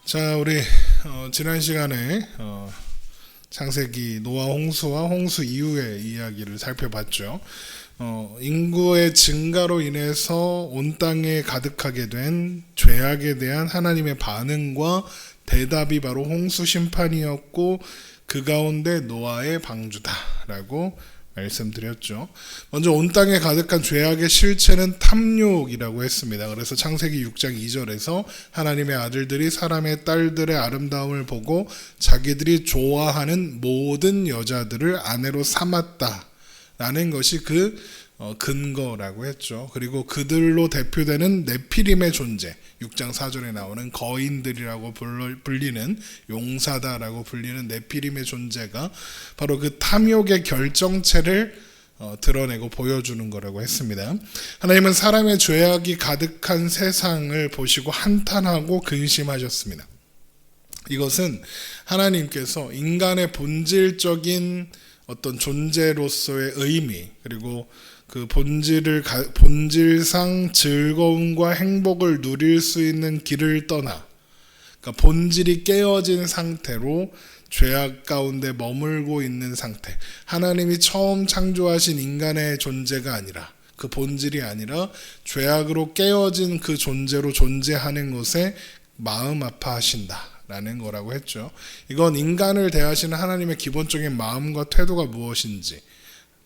자, 우리 지난 시간에 창세기 노아 홍수와 홍수 이후의 이야기를 살펴봤죠. 인구의 증가로 인해서 온 땅에 가득하게 된 죄악에 대한 하나님의 반응과 대답이 바로 홍수 심판이었고, 그 가운데 노아의 방주다라고 말씀드렸죠. 먼저 온 땅에 가득한 죄악의 실체는 탐욕이라고 했습니다. 그래서 창세기 6장 2절에서 하나님의 아들들이 사람의 딸들의 아름다움을 보고 자기들이 좋아하는 모든 여자들을 아내로 삼았다라는 것이 그 근거라고 했죠. 그리고 그들로 대표되는 네피림의 존재, 6장 4절에 나오는 거인들이라고 불리는, 용사다라고 불리는 네피림의 존재가 바로 그 탐욕의 결정체를 드러내고 보여주는 거라고 했습니다. 하나님은 사람의 죄악이 가득한 세상을 보시고 한탄하고 근심하셨습니다. 이것은 하나님께서 인간의 본질적인 어떤 존재로서의 의미, 그리고 그 본질상 즐거움과 행복을 누릴 수 있는 길을 떠나, 그러니까 본질이 깨어진 상태로 죄악 가운데 머물고 있는 상태, 하나님이 처음 창조하신 인간의 존재가 아니라, 그 본질이 아니라 죄악으로 깨어진 그 존재로 존재하는 것에 마음 아파하신다 라는 거라고 했죠. 이건 인간을 대하시는 하나님의 기본적인 마음과 태도가 무엇인지,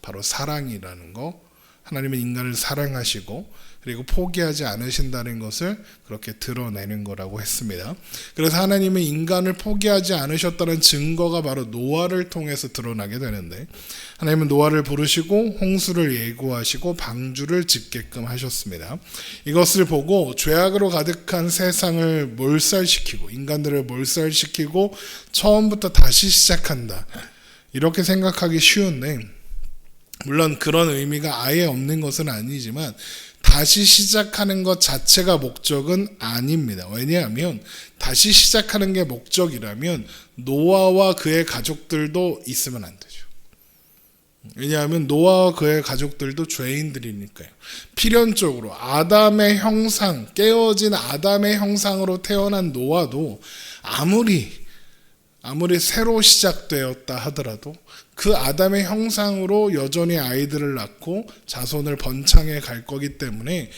바로 사랑이라는 거, 하나님은 인간을 사랑하시고 그리고 포기하지 않으신다는 것을 그렇게 드러내는 거라고 했습니다. 그래서 하나님은 인간을 포기하지 않으셨다는 증거가 바로 노아를 통해서 드러나게 되는데, 하나님은 노아를 부르시고 홍수를 예고하시고 방주를 짓게끔 하셨습니다. 이것을 보고 죄악으로 가득한 세상을 몰살시키고, 인간들을 몰살시키고 처음부터 다시 시작한다, 이렇게 생각하기 쉬운데, 물론 그런 의미가 아예 없는 것은 아니지만 다시 시작하는 것 자체가 목적은 아닙니다. 왜냐하면 다시 시작하는 게 목적이라면 노아와 그의 가족들도 있으면 안 되죠. 왜냐하면 노아와 그의 가족들도 죄인들이니까요. 필연적으로 아담의 형상, 깨어진 아담의 형상으로 태어난 노아도 아무리 새로 시작되었다 하더라도 그 아담의 형상으로 여전히 아이들을 낳고 자손을 번창해 갈 거기 때문에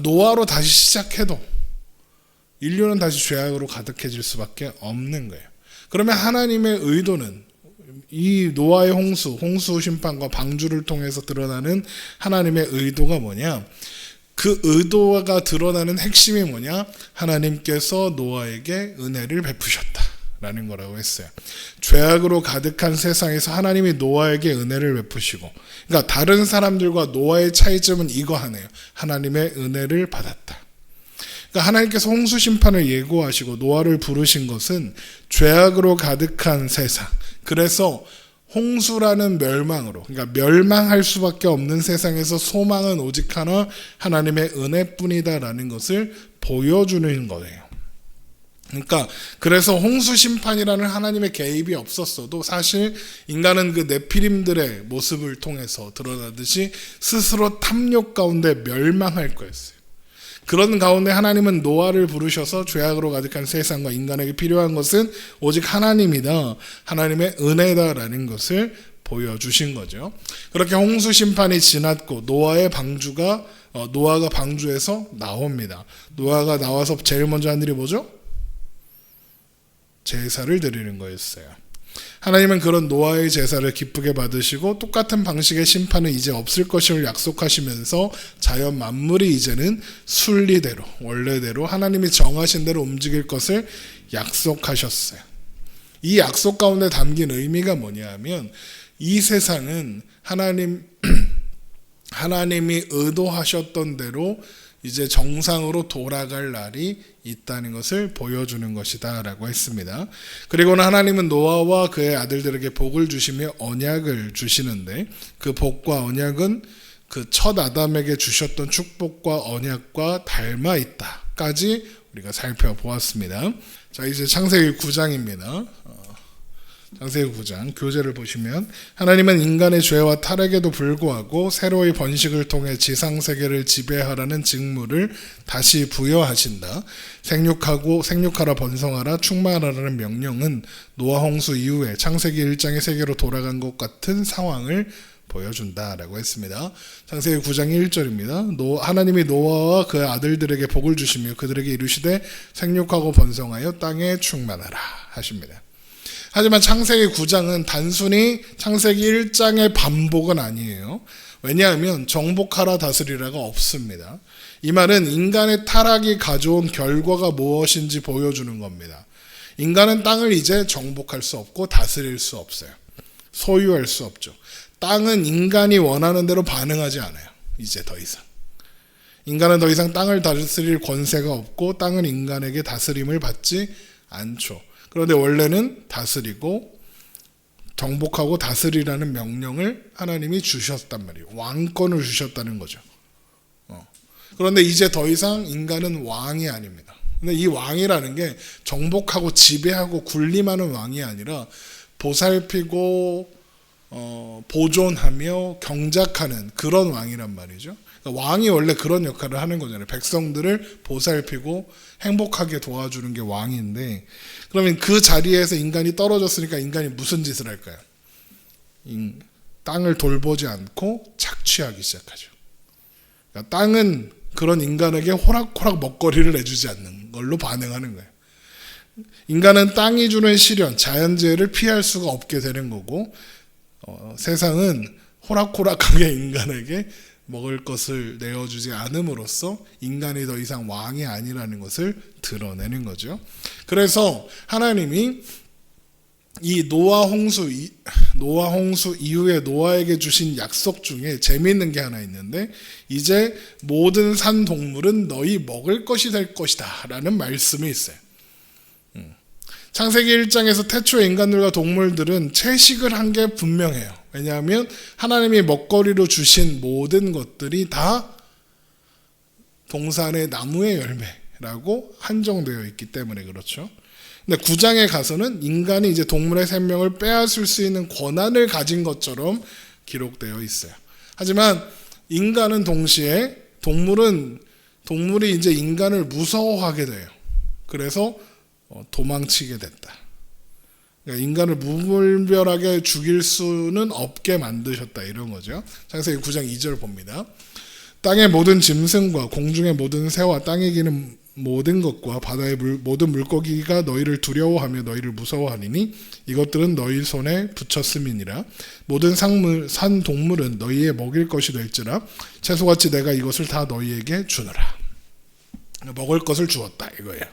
노아로 다시 시작해도 인류는 다시 죄악으로 가득해질 수밖에 없는 거예요. 그러면 하나님의 의도는, 이 노아의 홍수 심판과 방주를 통해서 드러나는 하나님의 의도가 뭐냐? 그 의도가 드러나는 핵심이 뭐냐? 하나님께서 노아에게 은혜를 베푸셨다 라는 거라고 했어요. 죄악으로 가득한 세상에서 하나님이 노아에게 은혜를 베푸시고, 그러니까 다른 사람들과 노아의 차이점은 이거 하네요. 하나님의 은혜를 받았다. 그러니까 하나님께서 홍수 심판을 예고하시고 노아를 부르신 것은 죄악으로 가득한 세상, 그래서 홍수라는 멸망으로, 그러니까 멸망할 수밖에 없는 세상에서 소망은 오직 하나, 하나님의 은혜뿐이다라는 것을 보여주는 거예요. 그러니까 그래서 홍수 심판이라는 하나님의 개입이 없었어도 사실 인간은 그 네피림들의 모습을 통해서 드러나듯이 스스로 탐욕 가운데 멸망할 거였어요. 그런 가운데 하나님은 노아를 부르셔서 죄악으로 가득한 세상과 인간에게 필요한 것은 오직 하나님이다, 하나님의 은혜다라는 것을 보여주신 거죠. 그렇게 홍수 심판이 지났고 노아가 방주에서 나옵니다. 노아가 나와서 제일 먼저 한 일이 뭐죠? 제사를 드리는 거였어요. 하나님은 그런 노아의 제사를 기쁘게 받으시고 똑같은 방식의 심판은 이제 없을 것을 약속하시면서 자연 만물이 이제는 순리대로, 원래대로 하나님이 정하신 대로 움직일 것을 약속하셨어요. 이 약속 가운데 담긴 의미가 뭐냐 하면, 이 세상은 하나님이 의도하셨던 대로 이제 정상으로 돌아갈 날이 있다는 것을 보여주는 것이다 라고 했습니다. 그리고는 하나님은 노아와 그의 아들들에게 복을 주시며 언약을 주시는데, 그 복과 언약은 그 첫 아담에게 주셨던 축복과 언약과 닮아 있다까지 우리가 살펴보았습니다. 자, 이제 창세기 9장입니다. 창세기 9장 교재를 보시면 하나님은 인간의 죄와 타락에도 불구하고 새로이 번식을 통해 지상세계를 지배하라는 직무를 다시 부여하신다. 생육하라 번성하라 충만하라는 명령은 노아 홍수 이후에 창세기 1장의 세계로 돌아간 것 같은 상황을 보여준다라고 했습니다. 창세기 9장 1절입니다. 하나님이 노아와 그 아들들에게 복을 주시며 그들에게 이르시되 생육하고 번성하여 땅에 충만하라 하십니다. 하지만 창세기 9장은 단순히 창세기 1장의 반복은 아니에요. 왜냐하면 정복하라 다스리라가 없습니다. 이 말은 인간의 타락이 가져온 결과가 무엇인지 보여주는 겁니다. 인간은 땅을 이제 정복할 수 없고 다스릴 수 없어요. 소유할 수 없죠. 땅은 인간이 원하는 대로 반응하지 않아요. 이제 더 이상. 인간은 더 이상 땅을 다스릴 권세가 없고 땅은 인간에게 다스림을 받지 않죠. 그런데 원래는 다스리고 정복하고 다스리라는 명령을 하나님이 주셨단 말이에요. 왕권을 주셨다는 거죠. 그런데 이제 더 이상 인간은 왕이 아닙니다. 근데 이 왕이라는 게 정복하고 지배하고 군림하는 왕이 아니라 보살피고 보존하며 경작하는 그런 왕이란 말이죠. 그러니까 왕이 원래 그런 역할을 하는 거잖아요. 백성들을 보살피고 행복하게 도와주는 게 왕인데, 그러면 그 자리에서 인간이 떨어졌으니까 인간이 무슨 짓을 할까요? 땅을 돌보지 않고 착취하기 시작하죠. 그러니까 땅은 그런 인간에게 호락호락 먹거리를 내주지 않는 걸로 반응하는 거예요. 인간은 땅이 주는 시련, 자연재해를 피할 수가 없게 되는 거고, 세상은 호락호락하게 인간에게 먹을 것을 내어주지 않음으로써 인간이 더 이상 왕이 아니라는 것을 드러내는 거죠. 그래서 하나님이 이 노아 홍수 이후에 노아에게 주신 약속 중에 재미있는 게 하나 있는데, 이제 모든 산 동물은 너희 먹을 것이 될 것이다 라는 말씀이 있어요. 창세기 1장에서 태초의 인간들과 동물들은 채식을 한 게 분명해요. 왜냐하면 하나님이 먹거리로 주신 모든 것들이 다 동산의 나무의 열매라고 한정되어 있기 때문에 그렇죠. 근데 9장에 가서는 인간이 이제 동물의 생명을 빼앗을 수 있는 권한을 가진 것처럼 기록되어 있어요. 하지만 인간은 동시에 동물이 이제 인간을 무서워하게 돼요. 그래서 도망치게 됐다. 그러니까 인간을 무분별하게 죽일 수는 없게 만드셨다 이런 거죠. 창세기 9장 2절 봅니다. 땅의 모든 짐승과 공중의 모든 새와 땅에 기는 모든 것과 바다의 모든 물고기가 너희를 두려워하며 너희를 무서워하리니 이것들은 너희 손에 붙였음이니라. 모든 산 동물은 너희의 먹일 것이 될지라. 채소같이 내가 이것을 다 너희에게 주노라. 먹을 것을 주었다 이거예요.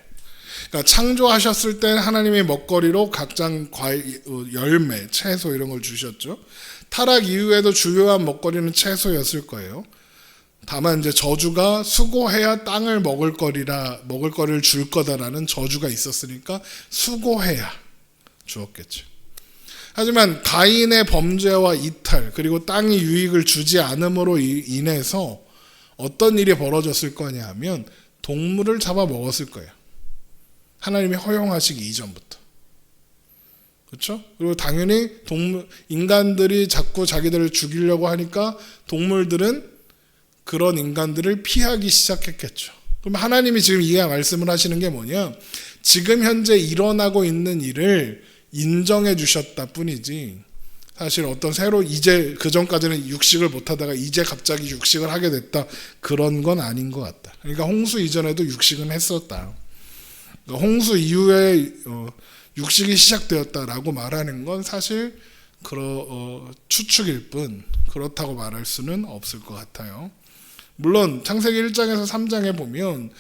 그러니까 창조하셨을 때 하나님의 먹거리로 각종 열매, 채소 이런 걸 주셨죠. 타락 이후에도 주요한 먹거리는 채소였을 거예요. 다만 이제 저주가 수고해야 땅을 먹을 거리를 줄 거다라는 저주가 있었으니까 수고해야 주었겠죠. 하지만 가인의 범죄와 이탈 그리고 땅이 유익을 주지 않음으로 인해서 어떤 일이 벌어졌을 거냐 하면 동물을 잡아 먹었을 거예요. 하나님이 허용하시기 이전부터. 그렇죠? 그리고 당연히 인간들이 자꾸 자기들을 죽이려고 하니까 동물들은 그런 인간들을 피하기 시작했겠죠. 그럼 하나님이 지금 이 말씀을 하시는 게 뭐냐? 지금 현재 일어나고 있는 일을 인정해 주셨다 뿐이지 사실 어떤 새로 이제 그전까지는 육식을 못하다가 이제 갑자기 육식을 하게 됐다 그런 건 아닌 것 같다. 그러니까 홍수 이전에도 육식은 했었다. 홍수 이후에 육식이 시작되었다라고 말하는 건 사실 추측일 뿐 그렇다고 말할 수는 없을 것 같아요. 물론 창세기 1장에서 3장에 보면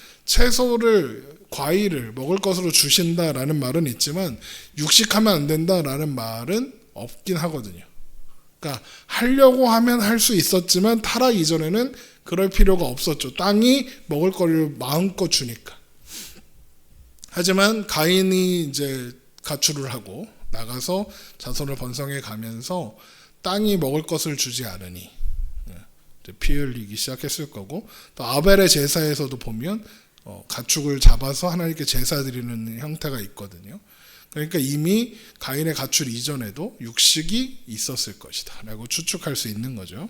과일을 먹을 것으로 주신다라는 말은 있지만 육식하면 안 된다라는 말은 없긴 하거든요. 그러니까 하려고 하면 할 수 있었지만 타락 이전에는 그럴 필요가 없었죠. 땅이 먹을 거리를 마음껏 주니까. 하지만 가인이 이제 가출을 하고 나가서 자손을 번성해 가면서 땅이 먹을 것을 주지 않으니 피 흘리기 시작했을 거고, 또 아벨의 제사에서도 보면 가축을 잡아서 하나님께 제사 드리는 형태가 있거든요. 그러니까 이미 가인의 가출 이전에도 육식이 있었을 것이다 라고 추측할 수 있는 거죠.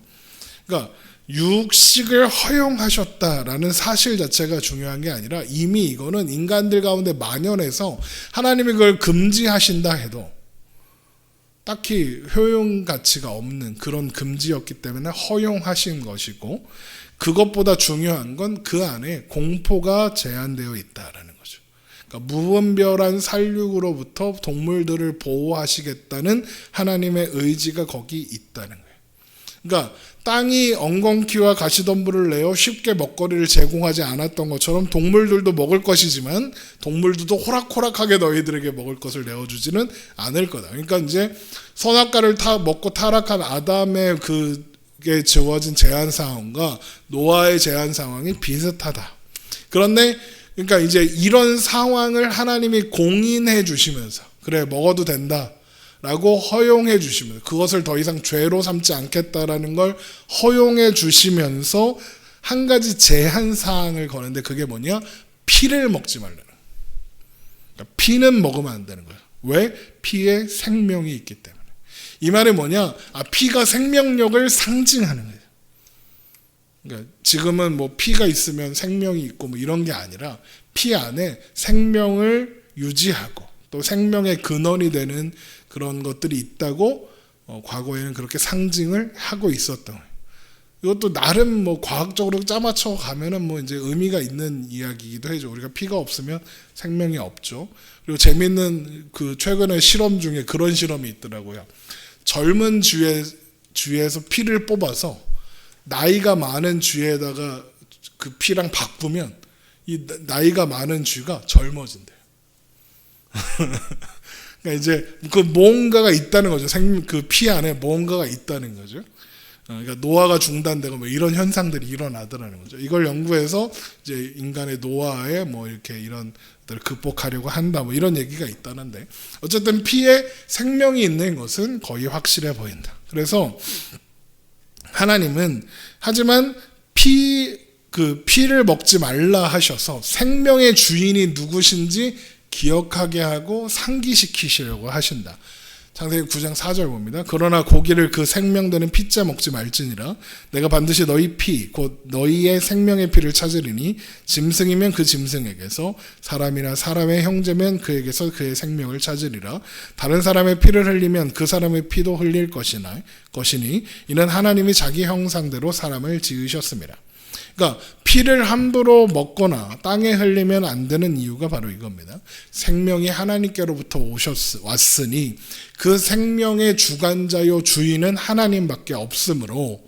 그러니까 육식을 허용하셨다라는 사실 자체가 중요한 게 아니라 이미 이거는 인간들 가운데 만연해서 하나님이 그걸 금지하신다 해도 딱히 효용 가치가 없는 그런 금지였기 때문에 허용하신 것이고, 그것보다 중요한 건 그 안에 공포가 제한되어 있다라는 거죠. 그러니까 무분별한 살육으로부터 동물들을 보호하시겠다는 하나님의 의지가 거기 있다는 거예요. 그러니까 땅이 엉겅퀴와 가시덤불을 내어 쉽게 먹거리를 제공하지 않았던 것처럼 동물들도 먹을 것이지만 동물들도 호락호락하게 너희들에게 먹을 것을 내어주지는 않을 거다. 그러니까 이제 선악과를 먹고 타락한 아담의 그게 주어진 제한 상황과 노아의 제한 상황이 비슷하다. 그런데 그러니까 이제 이런 상황을 하나님이 공인해 주시면서 그래 먹어도 된다 라고 허용해 주시면서, 그것을 더 이상 죄로 삼지 않겠다라는 걸 허용해 주시면서 한 가지 제한 사항을 거는데, 그게 뭐냐? 피를 먹지 말라는 거예요. 그러니까 피는 먹으면 안 되는 거예요. 왜? 피에 생명이 있기 때문에. 이 말이 뭐냐? 피가 생명력을 상징하는 거예요. 그러니까 지금은 뭐 피가 있으면 생명이 있고 뭐 이런 게 아니라 피 안에 생명을 유지하고 또 생명의 근원이 되는 그런 것들이 있다고 과거에는 그렇게 상징을 하고 있었던 거예요. 이것도 나름 뭐 과학적으로 짜맞춰 가면은 뭐 이제 의미가 있는 이야기이기도 해죠. 우리가 피가 없으면 생명이 없죠. 그리고 재밌는 그 최근에 실험 중에 그런 실험이 있더라고요. 젊은 쥐에서 피를 뽑아서 나이가 많은 쥐에다가 그 피랑 바꾸면 이 나이가 많은 쥐가 젊어진대요. 그러니까 이제 그 뭔가가 있다는 거죠. 그 피 안에 뭔가가 있다는 거죠. 그러니까 노화가 중단되고 뭐 이런 현상들이 일어나더라는 거죠. 이걸 연구해서 이제 인간의 노화에 뭐 이렇게 이런 것들을 극복하려고 한다 뭐 이런 얘기가 있다는데, 어쨌든 피에 생명이 있는 것은 거의 확실해 보인다. 그래서 하나님은 하지만 피를 먹지 말라 하셔서 생명의 주인이 누구신지 기억하게 하고 상기시키시려고 하신다. 창세기 9장 4절 봅니다. 그러나 고기를 그 생명되는 피째 먹지 말지니라. 내가 반드시 너희 피 곧 너희의 생명의 피를 찾으리니 짐승이면 그 짐승에게서, 사람이나 사람의 형제면 그에게서 그의 생명을 찾으리라. 다른 사람의 피를 흘리면 그 사람의 피도 흘릴 것이니 이는 하나님이 자기 형상대로 사람을 지으셨습니다. 그러니까 피를 함부로 먹거나 땅에 흘리면 안 되는 이유가 바로 이겁니다. 생명이 하나님께로부터 왔으니 그 생명의 주관자요 주인은 하나님밖에 없으므로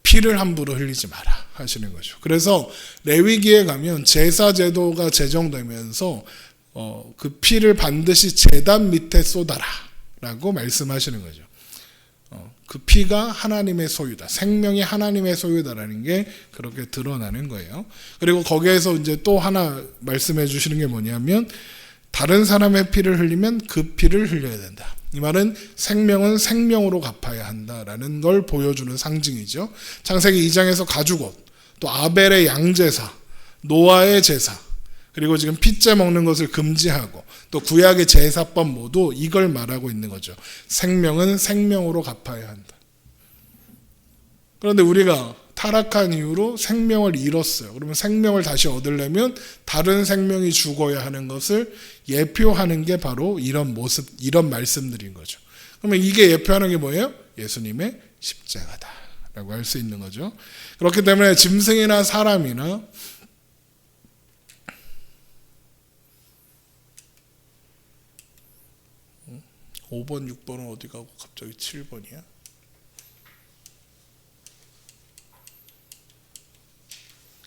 피를 함부로 흘리지 마라 하시는 거죠. 그래서 레위기에 가면 제사 제도가 제정되면서 그 피를 반드시 제단 밑에 쏟아라 라고 말씀하시는 거죠. 그 피가 하나님의 소유다. 생명이 하나님의 소유다라는 게 그렇게 드러나는 거예요. 그리고 거기에서 이제 또 하나 말씀해 주시는 게 뭐냐면, 다른 사람의 피를 흘리면 그 피를 흘려야 된다. 이 말은 생명은 생명으로 갚아야 한다라는 걸 보여주는 상징이죠. 창세기 2장에서 가죽옷, 또 아벨의 양제사, 노아의 제사, 그리고 지금 피째 먹는 것을 금지하고 또 구약의 제사법 모두 이걸 말하고 있는 거죠. 생명은 생명으로 갚아야 한다. 그런데 우리가 타락한 이후로 생명을 잃었어요. 그러면 생명을 다시 얻으려면 다른 생명이 죽어야 하는 것을 예표하는 게 바로 이런 모습, 이런 말씀들인 거죠. 그러면 이게 예표하는 게 뭐예요? 예수님의 십자가다라고 할 수 있는 거죠. 그렇기 때문에 짐승이나 사람이나 5번, 6번은 어디 가고 갑자기 7번이야?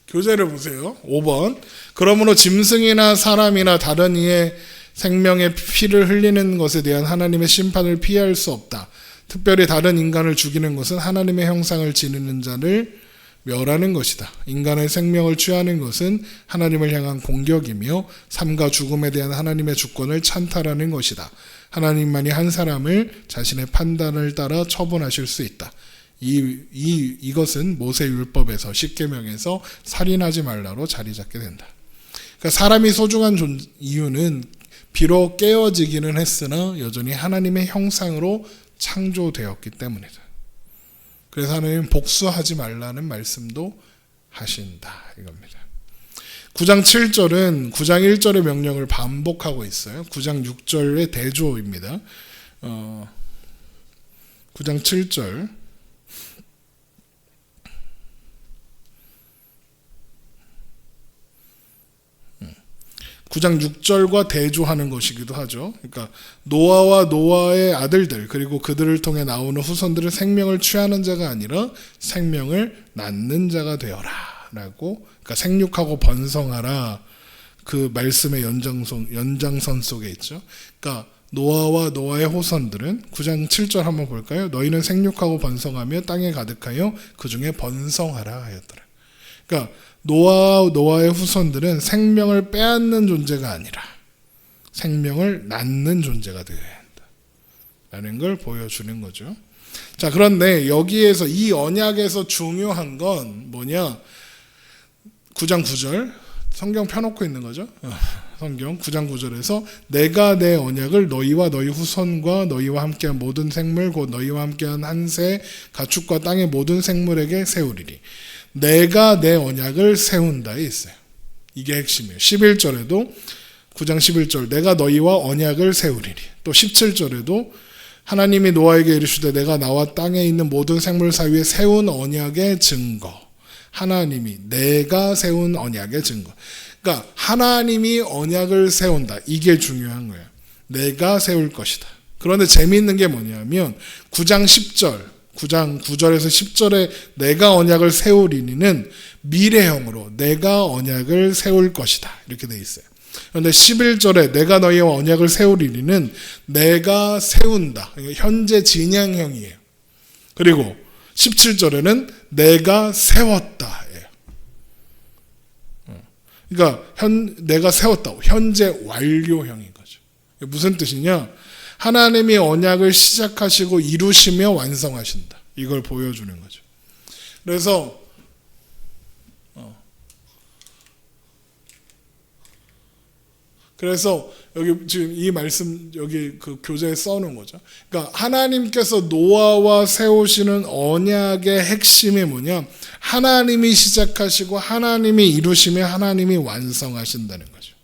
교재를 보세요. 5번. 그러므로 짐승이나 사람이나 다른 이의 생명의 피를 흘리는 것에 대한 하나님의 심판을 피할 수 없다. 특별히 다른 인간을 죽이는 것은 하나님의 형상을 지니는 자를 멸하는 것이다. 인간의 생명을 취하는 것은 하나님을 향한 공격이며 삶과 죽음에 대한 하나님의 주권을 찬탈하는 것이다. 하나님만이 한 사람을 자신의 판단을 따라 처분하실 수 있다. 이것은 모세 율법에서 십계명에서 살인하지 말라로 자리 잡게 된다. 그러니까 사람이 소중한 이유는 비록 깨어지기는 했으나 여전히 하나님의 형상으로 창조되었기 때문이다. 그래서 하나님 복수하지 말라는 말씀도 하신다 이겁니다. 9장 7절은 9장 1절의 명령을 반복하고 있어요. 9장 6절의 대조입니다. 9장 7절 9장 6절과 대조하는 것이기도 하죠. 그러니까 노아와 노아의 아들들 그리고 그들을 통해 나오는 후손들은 생명을 취하는 자가 아니라 생명을 낳는 자가 되어라 라고, 그러니까 생육하고 번성하라 그 말씀의 연장선 속에 있죠. 그러니까 노아와 노아의 후손들은 9장 7절 한번 볼까요? 너희는 생육하고 번성하며 땅에 가득하여 그 중에 번성하라 하였더라. 그러니까 노아의 후손들은 생명을 빼앗는 존재가 아니라 생명을 낳는 존재가 되어야 한다 라는 걸 보여주는 거죠. 자, 그런데 여기에서 이 언약에서 중요한 건 뭐냐? 9장 9절 성경 펴놓고 있는 거죠. 성경 9장 9절에서 내가 내 언약을 너희와 너희 후손과 너희와 함께한 모든 생물 곧 너희와 함께한 한새 가축과 땅의 모든 생물에게 세우리리. 내가 내 언약을 세운다에 있어요. 이게 핵심이에요. 11절에도 9장 11절 내가 너희와 언약을 세우리리. 또 17절에도 하나님이 노아에게 이르시되 내가 나와 땅에 있는 모든 생물 사이에 세운 언약의 증거. 하나님이 내가 세운 언약의 증거. 그러니까 하나님이 언약을 세운다. 이게 중요한 거예요. 내가 세울 것이다. 그런데 재미있는 게 뭐냐면 9장 10절 9장 9절에서 10절에 내가 언약을 세우리니는 미래형으로 내가 언약을 세울 것이다 이렇게 돼 있어요. 그런데 11절에 내가 너희와 언약을 세우리니는 내가 세운다, 현재 진행형이에요. 그리고 17절에는 내가 세웠다예요. 그러니까 내가 세웠다, 현재 완료형인 거죠. 무슨 뜻이냐? 하나님이 언약을 시작하시고 이루시며 완성하신다. 이걸 보여주는 거죠. 그래서 여기 지금 이 말씀 여기 그 교재에 써놓은 거죠. 그러니까 하나님께서 노아와 세우시는 언약의 핵심이 뭐냐? 하나님이 시작하시고 하나님이 이루시며 하나님이 완성하신다는 거죠.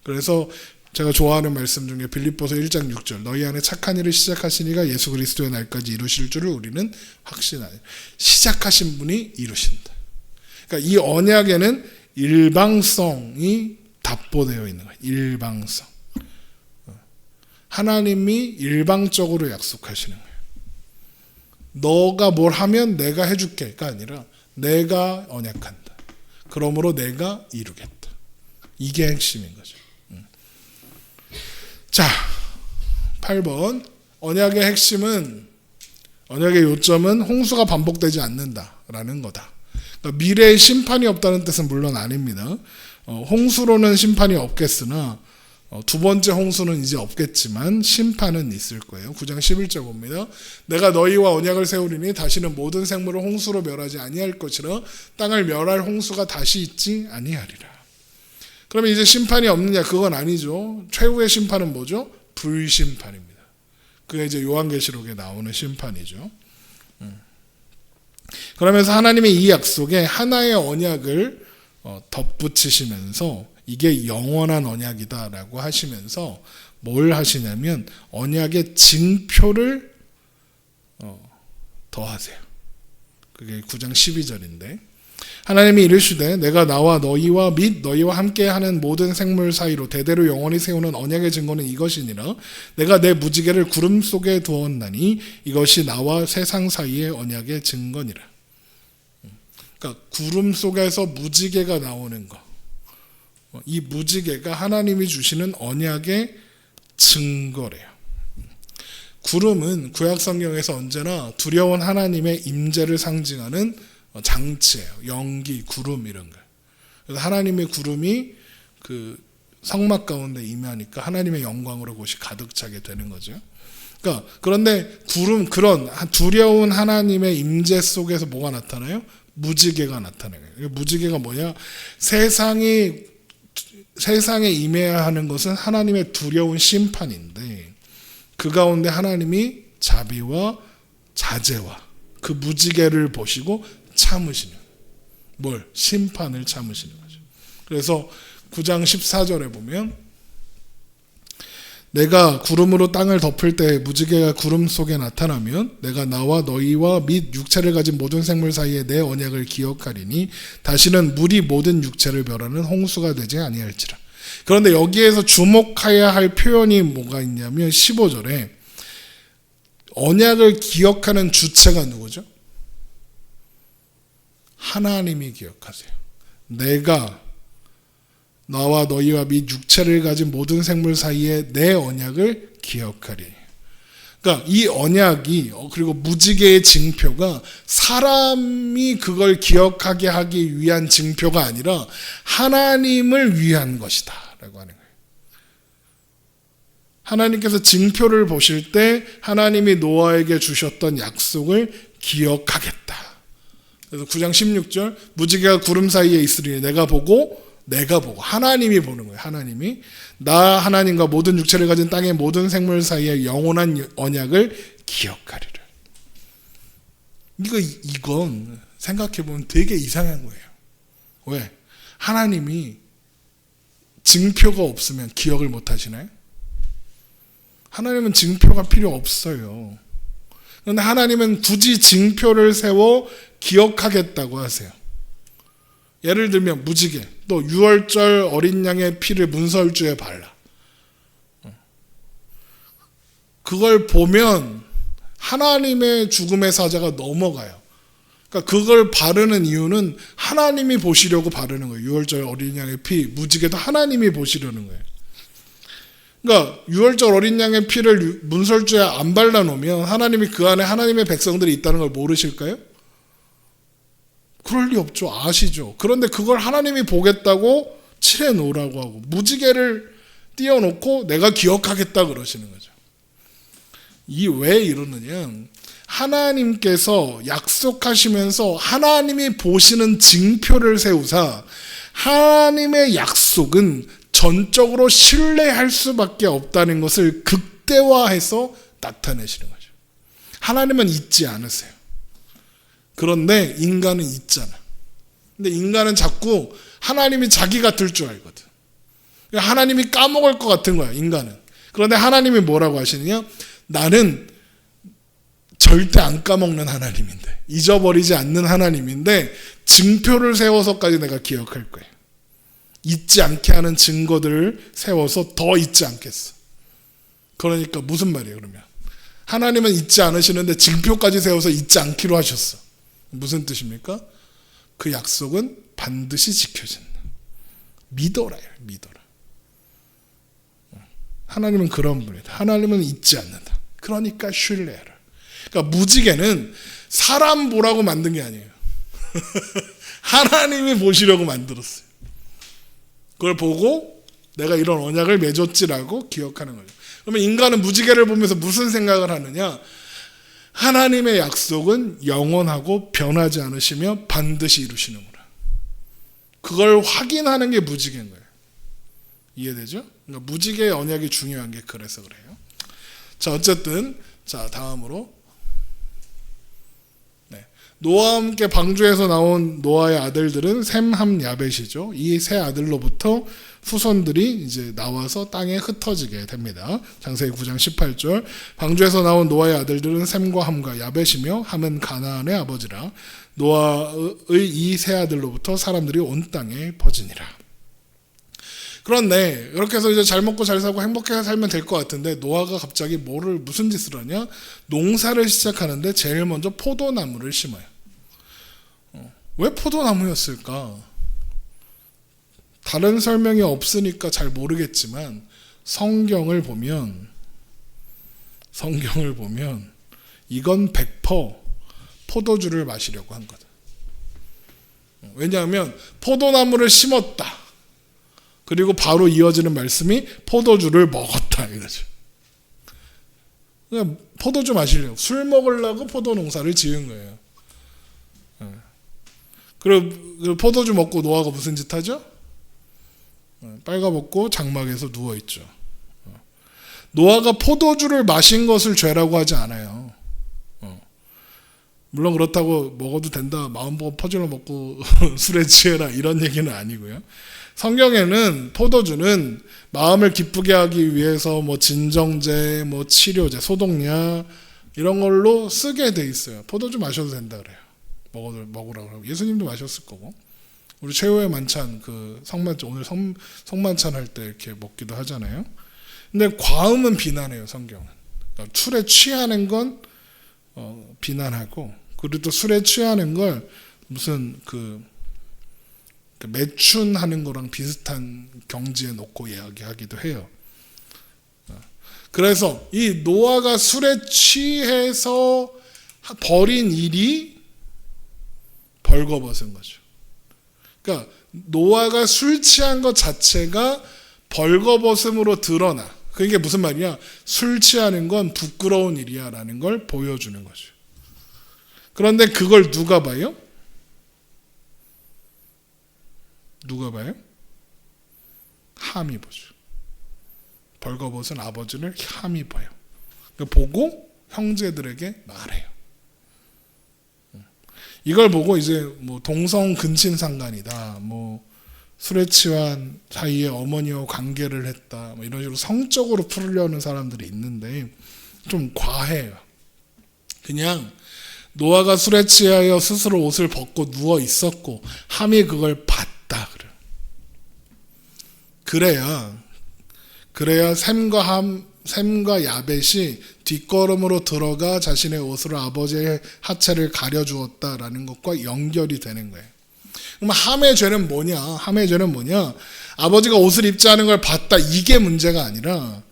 그래서 제가 좋아하는 말씀 중에 빌립보서 1장 6절 너희 안에 착한 일을 시작하신 이가 예수 그리스도의 날까지 이루실 줄을 우리는 확신하니 시작하신 분이 이루신다. 그러니까 이 언약에는 일방성이 답보되어 있는 거예요. 일방성. 하나님이 일방적으로 약속하시는 거예요. 너가 뭘 하면 내가 해줄게가 아니라 내가 언약한다. 그러므로 내가 이루겠다. 이게 핵심인 거죠. 자, 8번 언약의 핵심은, 언약의 요점은 홍수가 반복되지 않는다라는 거다. 그러니까 미래에 심판이 없다는 뜻은 물론 아닙니다. 홍수로는 심판이 없겠으나 두 번째 홍수는 이제 없겠지만 심판은 있을 거예요. 9장 11절 봅니다. 내가 너희와 언약을 세우리니 다시는 모든 생물을 홍수로 멸하지 아니할 것이라 땅을 멸할 홍수가 다시 있지 아니하리라. 그러면 이제 심판이 없느냐? 그건 아니죠. 최후의 심판은 뭐죠? 불심판입니다. 그게 이제 요한계시록에 나오는 심판이죠. 그러면서 하나님의 이 약속에 하나의 언약을 덧붙이시면서 이게 영원한 언약이다라고 하시면서 뭘 하시냐면 언약의 징표를 더하세요. 그게 9장 12절인데 하나님이 이르시되 내가 나와 너희와 및 너희와 함께하는 모든 생물 사이로 대대로 영원히 세우는 언약의 증거는 이것이니라. 내가 내 무지개를 구름 속에 두었나니 이것이 나와 세상 사이의 언약의 증거니라. 그러니까 구름 속에서 무지개가 나오는 거, 이 무지개가 하나님이 주시는 언약의 증거래요. 구름은 구약 성경에서 언제나 두려운 하나님의 임재를 상징하는 장치예요. 연기, 구름 이런 거. 그래서 하나님의 구름이 그 성막 가운데 임하니까 하나님의 영광으로 그것이 가득 차게 되는 거죠. 그러니까 그런데 구름, 그런 두려운 하나님의 임재 속에서 뭐가 나타나요? 무지개가 나타나요. 무지개가 뭐냐? 세상이 세상에 임해야 하는 것은 하나님의 두려운 심판인데 그 가운데 하나님이 자비와 자제와 그 무지개를 보시고 참으시는 뭘? 심판을 참으시는 거죠. 그래서 9장 14절에 보면 내가 구름으로 땅을 덮을 때 무지개가 구름 속에 나타나면 내가 나와 너희와 및 육체를 가진 모든 생물 사이에 내 언약을 기억하리니 다시는 물이 모든 육체를 멸하는 홍수가 되지 아니할지라. 그런데 여기에서 주목해야 할 표현이 뭐가 있냐면 15절에 언약을 기억하는 주체가 누구죠? 하나님이 기억하세요. 내가 나와 너희와 및 육체를 가진 모든 생물 사이에 내 언약을 기억하리. 그러니까 이 언약이 그리고 무지개의 징표가 사람이 그걸 기억하게 하기 위한 징표가 아니라 하나님을 위한 것이다 라고 하는 거예요. 하나님께서 징표를 보실 때 하나님이 노아에게 주셨던 약속을 기억하겠다. 그래서 9장 16절 무지개가 구름 사이에 있으리니 내가 보고 하나님이 보는 거예요. 하나님이 나 하나님과 모든 육체를 가진 땅의 모든 생물 사이에 영원한 언약을 기억하리라. 이건 생각해보면 되게 이상한 거예요. 왜? 하나님이 징표가 없으면 기억을 못 하시나요? 하나님은 징표가 필요 없어요. 그런데 하나님은 굳이 징표를 세워 기억하겠다고 하세요. 예를 들면 무지개, 또 유월절 어린 양의 피를 문설주에 발라. 그걸 보면 하나님의 죽음의 사자가 넘어가요. 그러니까 그걸 바르는 이유는 하나님이 보시려고 바르는 거예요. 유월절 어린 양의 피, 무지개도 하나님이 보시려는 거예요. 그러니까 유월절 어린 양의 피를 문설주에 안 발라놓으면 하나님이 그 안에 하나님의 백성들이 있다는 걸 모르실까요? 그럴 리 없죠. 아시죠. 그런데 그걸 하나님이 보겠다고 칠해 놓으라고 하고 무지개를 띄워놓고 내가 기억하겠다 그러시는 거죠. 왜 이러느냐? 하나님께서 약속하시면서 하나님이 보시는 징표를 세우사 하나님의 약속은 전적으로 신뢰할 수밖에 없다는 것을 극대화해서 나타내시는 거죠. 하나님은 잊지 않으세요. 그런데 인간은 잊잖아. 근데 인간은 자꾸 하나님이 자기 같을 줄 알거든. 하나님이 까먹을 것 같은 거야, 인간은. 그런데 하나님이 뭐라고 하시느냐? 나는 절대 안 까먹는 하나님인데, 잊어버리지 않는 하나님인데 징표를 세워서까지 내가 기억할 거야. 잊지 않게 하는 증거들을 세워서 더 잊지 않겠어. 그러니까 무슨 말이에요, 그러면? 하나님은 잊지 않으시는데 징표까지 세워서 잊지 않기로 하셨어. 무슨 뜻입니까? 그 약속은 반드시 지켜진다. 믿어라. 하나님은 그런 분이다. 하나님은 잊지 않는다. 그러니까 신뢰해라. 그러니까 무지개는 사람 보라고 만든 게 아니에요. 하나님이 보시려고 만들었어요. 그걸 보고 내가 이런 언약을 맺었지라고 기억하는 거죠. 그러면 인간은 무지개를 보면서 무슨 생각을 하느냐? 하나님의 약속은 영원하고 변하지 않으시며 반드시 이루시는구나. 그걸 확인하는 게 무지개인 거예요. 이해되죠? 그러니까 무지개의 언약이 중요한 게 그래서 그래요. 자, 어쨌든 다음으로 노아와 함께 방주에서 나온 노아의 아들들은 셈, 함, 야벳이죠. 이 세 아들로부터 후손들이 이제 나와서 땅에 흩어지게 됩니다. 창세기 9장 18절. 방주에서 나온 노아의 아들들은 셈과 함과 야벳이며 함은 가나안의 아버지라. 노아의 이 세 아들로부터 사람들이 온 땅에 퍼지니라. 그런데 이렇게 해서 이제 잘 먹고 잘 살고 행복하게 살면 될 것 같은데 노아가 갑자기 무슨 짓을 하냐? 농사를 시작하는데 제일 먼저 포도나무를 심어요. 왜 포도나무였을까? 다른 설명이 없으니까 잘 모르겠지만 성경을 보면 이건 100% 포도주를 마시려고 한 거다. 왜냐하면 포도나무를 심었다. 그리고 바로 이어지는 말씀이 포도주를 먹었다 이거죠. 그냥 포도주 마시려고, 술 먹으려고 포도 농사를 지은 거예요. 그리고 포도주 먹고 노아가 무슨 짓 하죠? 빨가벗고 장막에서 누워있죠. 노아가 포도주를 마신 것을 죄라고 하지 않아요. 물론 그렇다고 먹어도 된다, 마음 보고 퍼질러 먹고 술에 취해라, 이런 얘기는 아니고요. 성경에는 포도주는 마음을 기쁘게 하기 위해서 뭐 진정제, 뭐 치료제, 소독약 이런 걸로 쓰게 돼 있어요. 포도주 마셔도 된다 그래요. 먹으라고 그러고. 예수님도 마셨을 거고. 우리 최후의 만찬, 그 성만찬, 오늘 성만찬 할 때 이렇게 먹기도 하잖아요. 근데 과음은 비난해요, 성경은. 그러니까 술에 취하는 건 비난하고, 그리고 또 술에 취하는 걸 무슨 그 매춘하는 거랑 비슷한 경지에 놓고 이야기하기도 해요. 그래서 이 노아가 술에 취해서 벌인 일이 벌거벗은 거죠. 그러니까 노아가 술 취한 것 자체가 벌거벗음으로 드러나. 그게 무슨 말이야? 술 취하는 건 부끄러운 일이야 라는 걸 보여주는 거죠. 그런데 그걸 누가 봐요? 누가 봐요? 함이 보죠. 벌거벗은 아버지를 함이 봐요. 보고 형제들에게 말해요. 이걸 보고 이제 뭐 동성 근친상간이다, 뭐 술에 취한 사이에 어머니와 관계를 했다, 뭐 이런 식으로 성적으로 풀려는 사람들이 있는데 좀 과해요. 그냥 노아가 술에 취하여 스스로 옷을 벗고 누워 있었고 함이 그걸 봤다 그래요. 그래야 셈과 야벳이 뒷걸음으로 들어가 자신의 옷으로 아버지의 하체를 가려주었다라는 것과 연결이 되는 거예요. 그럼 함의 죄는 뭐냐? 함의 죄는 뭐냐? 아버지가 옷을 입지 않은 걸 봤다, 이게 문제가 아니라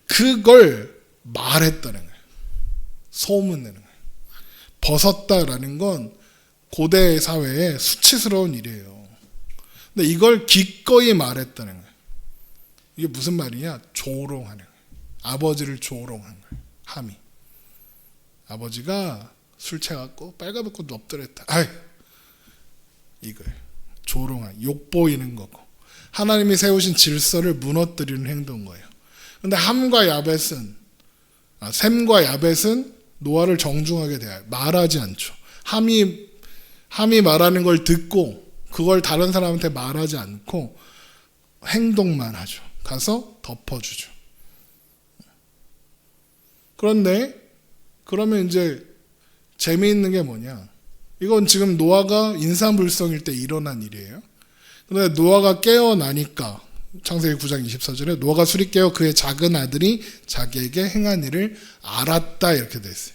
그걸 말했다는 거예요. 소문내는 거예요. 벗었다라는 건 고대 사회에 수치스러운 일이에요. 근데 이걸 기꺼이 말했다는 거예요. 이게 무슨 말이냐? 조롱하는 거예요. 아버지를 조롱한 거예요. 함이. 아버지가 술 취해갖고 빨가벗고 엎드렸다. 이거예요. 조롱한, 욕보이는 거고. 하나님이 세우신 질서를 무너뜨리는 행동인 거예요. 근데 셈과 야벳은 노아를 정중하게 대해요. 말하지 않죠. 함이 말하는 걸 듣고 그걸 다른 사람한테 말하지 않고 행동만 하죠. 가서 덮어주죠. 그런데 그러면 이제 재미있는 게 뭐냐? 이건 지금 노아가 인사불성일 때 일어난 일이에요. 그런데 노아가 깨어나니까 창세기 9장 24절에 노아가 술이 깨어 그의 작은 아들이 자기에게 행한 일을 알았다, 이렇게 돼 있어요.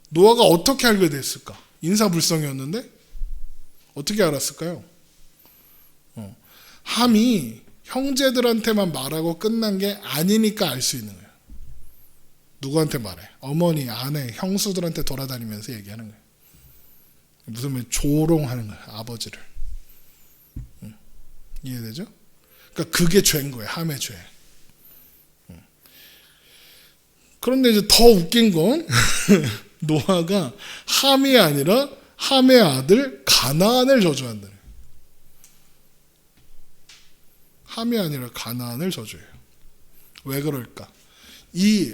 노아가 어떻게 알게 됐을까? 인사불성이었는데 어떻게 알았을까요? 함이 형제들한테만 말하고 끝난 게 아니니까 알 수 있는 거예요. 누구한테 말해? 어머니, 아내, 형수들한테 돌아다니면서 얘기하는 거예요. 무슨 말? 조롱하는 거예요. 아버지를. 이해되죠? 그러니까 그게 죄인 거예요. 함의 죄. 그런데 이제 더 웃긴 건 노아가 함이 아니라 함의 아들 가나안을 저주한다. 함이 아니라 가나안을 저주해요. 왜 그럴까? 이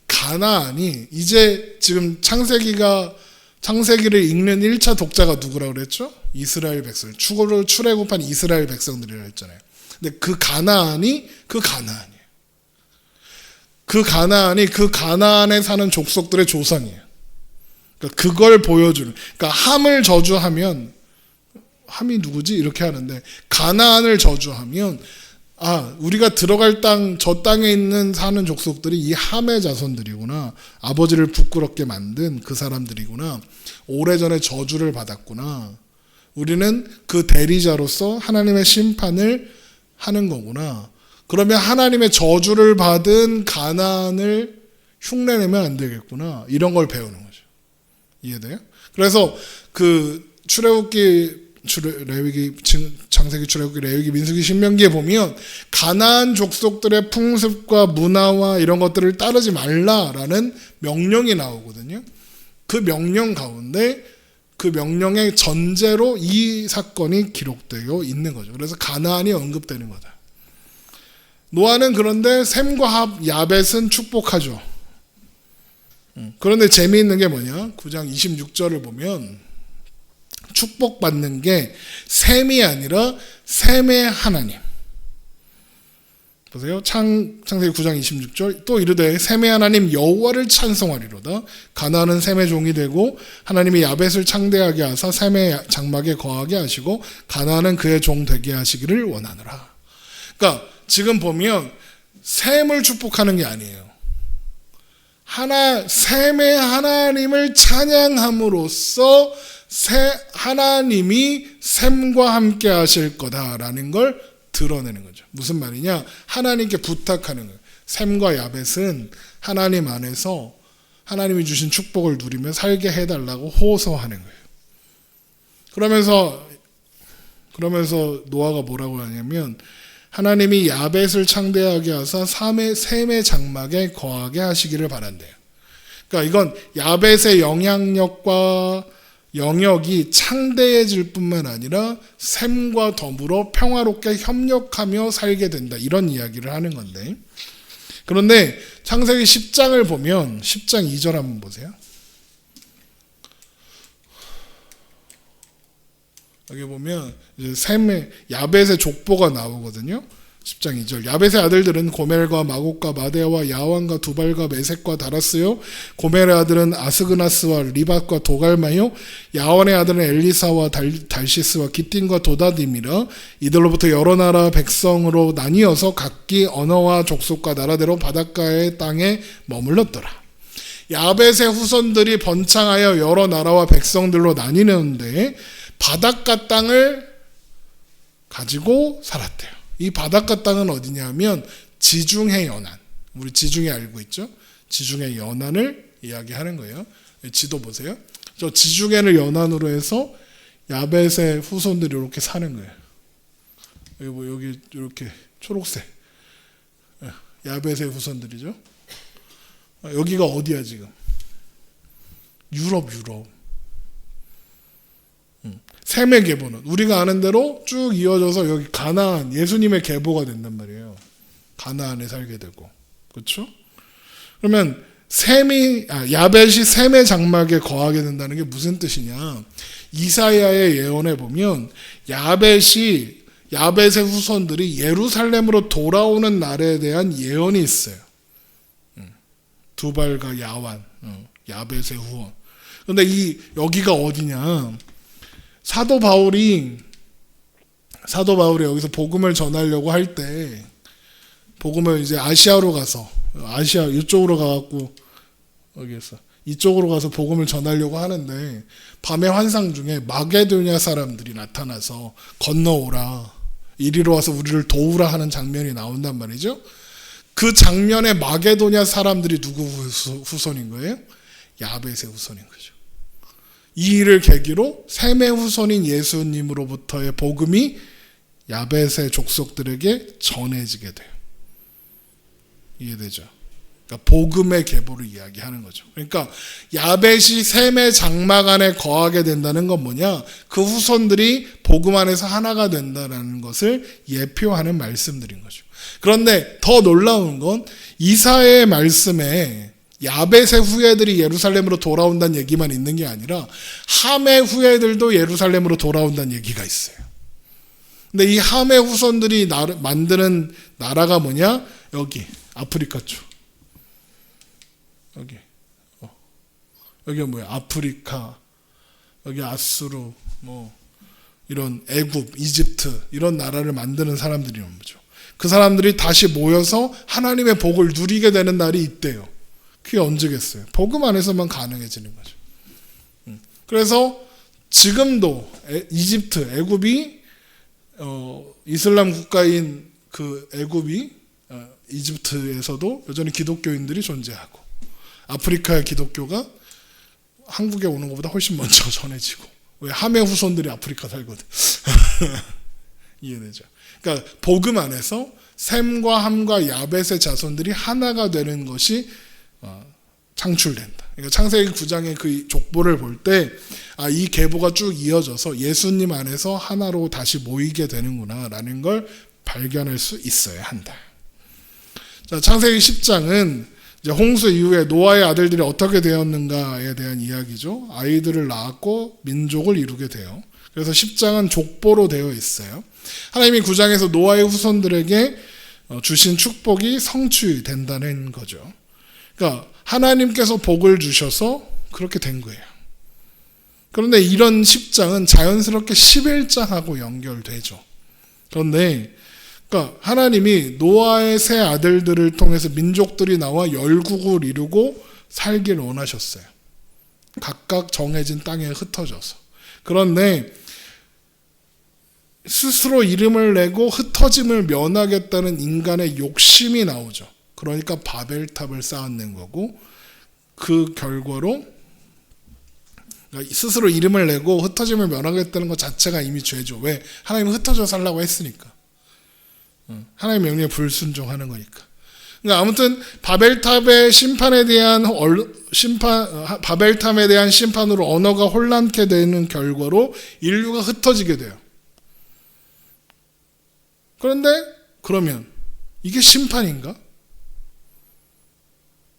가나안이 이제 지금 창세기를 읽는 1차 독자가 누구라고 그랬죠? 이스라엘 백성. 출애굽한 이스라엘 백성들이라고 했잖아요. 근데 그 가나안이 그 가나안에 사는 족속들의 조상이에요. 그러니까 그걸 보여주는. 그러니까 함을 저주하면 함이 누구지? 이렇게 하는데 가나안을 저주하면 우리가 들어갈 땅, 저 땅에 있는 사는 족속들이 이 함의 자손들이구나. 아버지를 부끄럽게 만든 그 사람들이구나. 오래전에 저주를 받았구나. 우리는 그 대리자로서 하나님의 심판을 하는 거구나. 그러면 하나님의 저주를 받은 가나안을 흉내내면 안 되겠구나. 이런 걸 배우는 거죠. 이해돼요? 그래서 그 창세기, 출애굽기, 레위기, 민수기, 신명기에 보면 가나안 족속들의 풍습과 문화와 이런 것들을 따르지 말라라는 명령이 나오거든요. 그 명령 가운데 그 명령의 전제로 이 사건이 기록되어 있는 거죠. 그래서 가나안이 언급되는 거다. 노아는 그런데 셈과 야벳은 축복하죠. 그런데 재미있는 게 뭐냐? 9장 26절을 보면 축복받는 게 셈이 아니라 셈의 하나님. 보세요. 창세기 9장 26절 또 이르되 셈의 하나님 여호와를 찬송하리로다. 가나안은 셈의 종이 되고 하나님이 야벳을 창대하게 하사 셈의 장막에 거하게 하시고 가나안은 그의 종 되게 하시기를 원하노라. 그러니까 지금 보면 셈을 축복하는 게 아니에요. 셈의 하나님을 찬양함으로써 하나님이 셈과 함께 하실 거다라는 걸 드러내는 거죠. 무슨 말이냐? 하나님께 부탁하는 거예요. 셈과 야벳은 하나님 안에서 하나님이 주신 축복을 누리며 살게 해달라고 호소하는 거예요. 그러면서 노아가 뭐라고 하냐면 하나님이 야벳을 창대하게 하사 셈의 장막에 거하게 하시기를 바란대요. 그러니까 이건 야벳의 영역이 창대해질 뿐만 아니라 셈과 더불어 평화롭게 협력하며 살게 된다. 이런 이야기를 하는 건데. 그런데 창세기 10장을 보면 10장 2절 한번 보세요. 여기 보면 이제 야벳의 족보가 나오거든요. 10장 2절 야벳의 아들들은 고멜과 마곡과 마데와 야완과 두발과 메색과 다라스요. 고멜의 아들은 아스그나스와 리밧과 도갈마요. 야완의 아들은 엘리사와 달시스와 기띔과 도다딤이라. 이들로부터 여러 나라 백성으로 나뉘어서 각기 언어와 족속과 나라대로 바닷가의 땅에 머물렀더라. 야벳의 후손들이 번창하여 여러 나라와 백성들로 나뉘는데 바닷가 땅을 가지고 살았대요. 이 바닷가 땅은 어디냐면 지중해 연안. 우리 지중해 알고 있죠? 지중해 연안을 이야기하는 거예요. 지도 보세요. 저 지중해를 연안으로 해서 야벳의 후손들이 이렇게 사는 거예요. 여기 이렇게 초록색. 야벳의 후손들이죠. 여기가 어디야 지금? 유럽. 셈의 계보는 우리가 아는 대로 쭉 이어져서 여기 가나안, 예수님의 계보가 된단 말이에요. 가나안에 살게 되고, 그렇죠? 그러면 야벳이 셈의 장막에 거하게 된다는 게 무슨 뜻이냐? 이사야의 예언에 보면 야벳의 후손들이 예루살렘으로 돌아오는 날에 대한 예언이 있어요. 두발과 야완, 야벳의 후손. 그런데 여기가 어디냐? 사도 바울이 여기서 복음을 전하려고 할 때 복음을 이제 아시아로 가서 이쪽으로 가갖고 이쪽으로 가서 복음을 전하려고 하는데 밤의 환상 중에 마게도냐 사람들이 나타나서 건너오라 이리로 와서 우리를 도우라 하는 장면이 나온단 말이죠. 그 장면에 마게도냐 사람들이 누구 후손인 거예요? 야벳의 후손인 거죠. 이 일을 계기로 셈의 후손인 예수님으로부터의 복음이 야벳의 족속들에게 전해지게 돼요. 이해되죠? 그러니까 복음의 계보를 이야기하는 거죠. 그러니까 야벳이 셈의 장막 안에 거하게 된다는 건 뭐냐? 그 후손들이 복음 안에서 하나가 된다는 것을 예표하는 말씀들인 거죠. 그런데 더 놀라운 건 이사야의 말씀에 야벳의 후예들이 예루살렘으로 돌아온다는 얘기만 있는 게 아니라 함의 후예들도 예루살렘으로 돌아온다는 얘기가 있어요. 근데 이 함의 후손들이 만드는 나라가 뭐냐? 여기 아프리카 쪽. 여기가 뭐야? 아프리카, 여기 아수르, 이런 애굽, 이집트 이런 나라를 만드는 사람들이란 거죠. 그 사람들이 다시 모여서 하나님의 복을 누리게 되는 날이 있대요. 그게 언제겠어요? 복음 안에서만 가능해지는 거죠. 그래서 지금도 이집트, 애굽이 이슬람 국가인 그 애굽이 이집트에서도 여전히 기독교인들이 존재하고 아프리카의 기독교가 한국에 오는 것보다 훨씬 먼저 전해지고 왜 함의 후손들이 아프리카 살거든. 이해되죠? 그러니까 복음 안에서 셈과 함과 야벳의 자손들이 하나가 되는 것이 창출된다. 그러니까 창세기 9장의 그 족보를 볼 때 이 계보가 쭉 이어져서 예수님 안에서 하나로 다시 모이게 되는구나라는 걸 발견할 수 있어야 한다. 자, 창세기 10장은 이제 홍수 이후에 노아의 아들들이 어떻게 되었는가에 대한 이야기죠. 아이들을 낳았고 민족을 이루게 돼요. 그래서 10장은 족보로 되어 있어요. 하나님이 9장에서 노아의 후손들에게 주신 축복이 성취된다는 거죠. 그러니까 하나님께서 복을 주셔서 그렇게 된 거예요. 그런데 이런 10장은 자연스럽게 11장하고 연결되죠. 그런데 그러니까 하나님이 노아의 세 아들들을 통해서 민족들이 나와 열국을 이루고 살기를 원하셨어요. 각각 정해진 땅에 흩어져서. 그런데 스스로 이름을 내고 흩어짐을 면하겠다는 인간의 욕심이 나오죠. 그러니까 바벨탑을 쌓아낸 거고, 그 결과로 스스로 이름을 내고 흩어짐을 면하겠다는 것 자체가 이미 죄죠. 왜? 하나님은 흩어져 살라고 했으니까. 하나님 명령에 불순종하는 거니까. 그러니까 아무튼 바벨탑의 심판에 대한 바벨탑에 대한 심판으로 언어가 혼란케 되는 결과로 인류가 흩어지게 돼요. 그런데 그러면 이게 심판인가?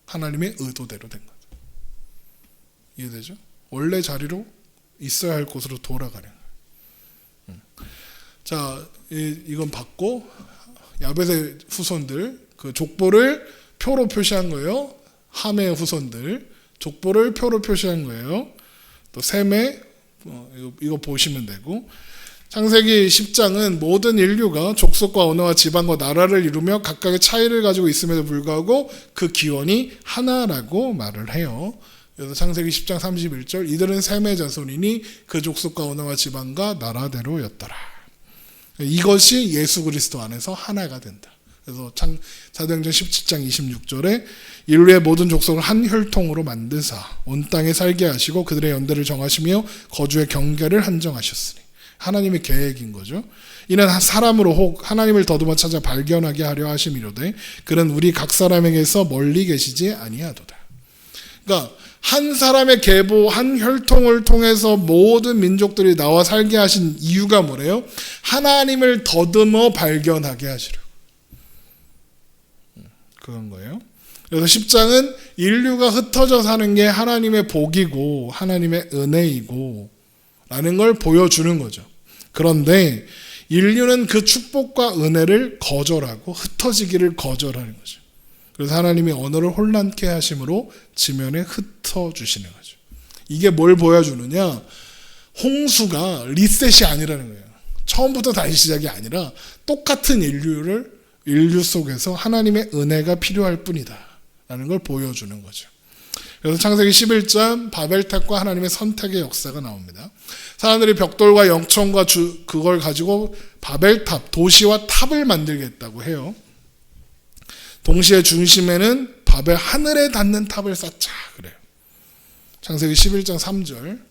하나님의 의도대로 된 거죠. 이해되죠? 원래 자리로 있어야 할 곳으로 돌아가는 거예요. 자, 이건 받고 야벳의 후손들, 그 족보를 표로 표시한 거예요. 함의 후손들 족보를 표로 표시한 거예요. 또 셈의 이거 보시면 되고, 창세기 10장은 모든 인류가 족속과 언어와 지방과 나라를 이루며 각각의 차이를 가지고 있음에도 불구하고 그 기원이 하나라고 말을 해요. 그래서 창세기 10장 31절, 이들은 셈의 자손이니 그 족속과 언어와 지방과 나라대로였더라. 이것이 예수 그리스도 안에서 하나가 된다. 그래서 사도행전 17장 26절에 인류의 모든 족속을 한 혈통으로 만드사 온 땅에 살게 하시고 그들의 연대를 정하시며 거주의 경계를 한정하셨으니, 하나님의 계획인 거죠. 이는 사람으로 혹 하나님을 더듬어 찾아 발견하게 하려 하심이로되 그는 우리 각 사람에게서 멀리 계시지 아니하도다. 그러니까 한 사람의 계보, 한 혈통을 통해서 모든 민족들이 나와 살게 하신 이유가 뭐래요? 하나님을 더듬어 발견하게 하시려. 그건 거예요. 그래서 10장은 인류가 흩어져 사는 게 하나님의 복이고 하나님의 은혜이고 라는 걸 보여주는 거죠. 그런데 인류는 그 축복과 은혜를 거절하고 흩어지기를 거절하는 거죠. 그래서 하나님이 언어를 혼란케 하심으로 지면에 흩어주시는 거죠. 이게 뭘 보여주느냐? 홍수가 리셋이 아니라는 거예요. 처음부터 다시 시작이 아니라 똑같은 인류 속에서 하나님의 은혜가 필요할 뿐이다 라는 걸 보여주는 거죠. 그래서 창세기 11장 바벨탑과 하나님의 선택의 역사가 나옵니다. 사람들이 벽돌과 영청과 그걸 가지고 바벨탑, 도시와 탑을 만들겠다고 해요. 동시에 중심에는 바벨 하늘에 닿는 탑을 쌓자 그래요. 창세기 11장 3절,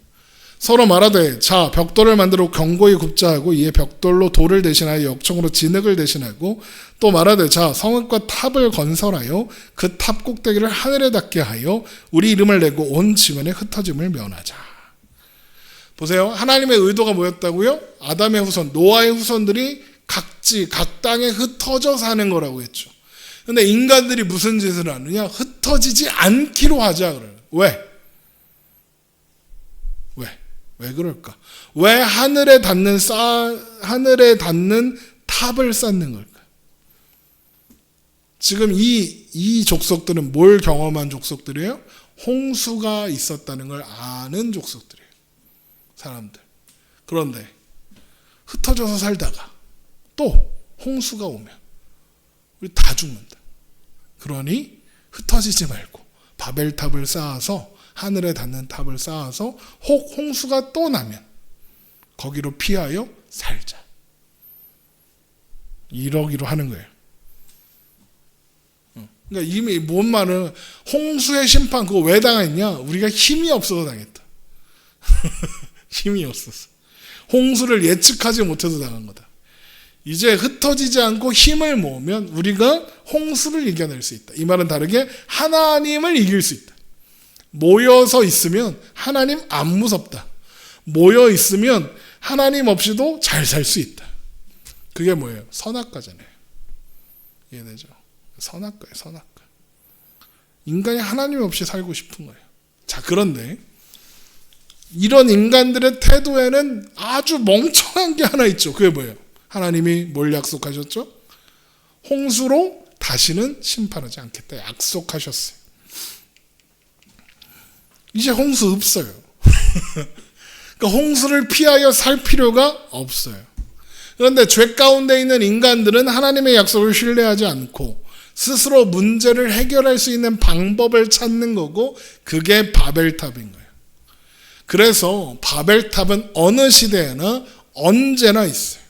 서로 말하되 자 벽돌을 만들어 견고히 굽자 하고 이에 벽돌로 돌을 대신하여 역청으로 진흙을 대신하고, 또 말하되 자 성읍과 탑을 건설하여 그 탑 꼭대기를 하늘에 닿게 하여 우리 이름을 내고 온 지면에 흩어짐을 면하자. 보세요. 하나님의 의도가 뭐였다고요? 아담의 후손, 노아의 후손들이 각 땅에 흩어져 사는 거라고 했죠. 근데 인간들이 무슨 짓을 하느냐? 흩어지지 않기로 하자 그래요. 왜? 왜 그럴까? 왜 하늘에 닿는 탑을 쌓는 걸까? 지금 이 족속들은 뭘 경험한 족속들이에요? 홍수가 있었다는 걸 아는 족속들이에요. 사람들. 그런데 흩어져서 살다가 또 홍수가 오면 우리 다 죽는다. 그러니 흩어지지 말고 바벨탑을 쌓아서, 하늘에 닿는 탑을 쌓아서 혹 홍수가 또 나면 거기로 피하여 살자. 이러기로 하는 거예요. 그러니까 이미 뭔 말은 홍수의 심판 그거 왜 당했냐? 우리가 힘이 없어서 당했다. 힘이 없었어. 홍수를 예측하지 못해서 당한 거다. 이제 흩어지지 않고 힘을 모으면 우리가 홍수를 이겨낼 수 있다. 이 말은 다르게 하나님을 이길 수 있다. 모여서 있으면 하나님 안 무섭다. 모여 있으면 하나님 없이도 잘 살 수 있다. 그게 뭐예요? 선악과잖아요. 이해되죠? 선악과예요, 선악과. 인간이 하나님 없이 살고 싶은 거예요. 자, 그런데 이런 인간들의 태도에는 아주 멍청한 게 하나 있죠. 그게 뭐예요? 하나님이 뭘 약속하셨죠? 홍수로 다시는 심판하지 않겠다 약속하셨어요. 이제 홍수 없어요. 그러니까 홍수를 피하여 살 필요가 없어요. 그런데 죄 가운데 있는 인간들은 하나님의 약속을 신뢰하지 않고 스스로 문제를 해결할 수 있는 방법을 찾는 거고, 그게 바벨탑인 거예요. 그래서 바벨탑은 어느 시대에나 언제나 있어요.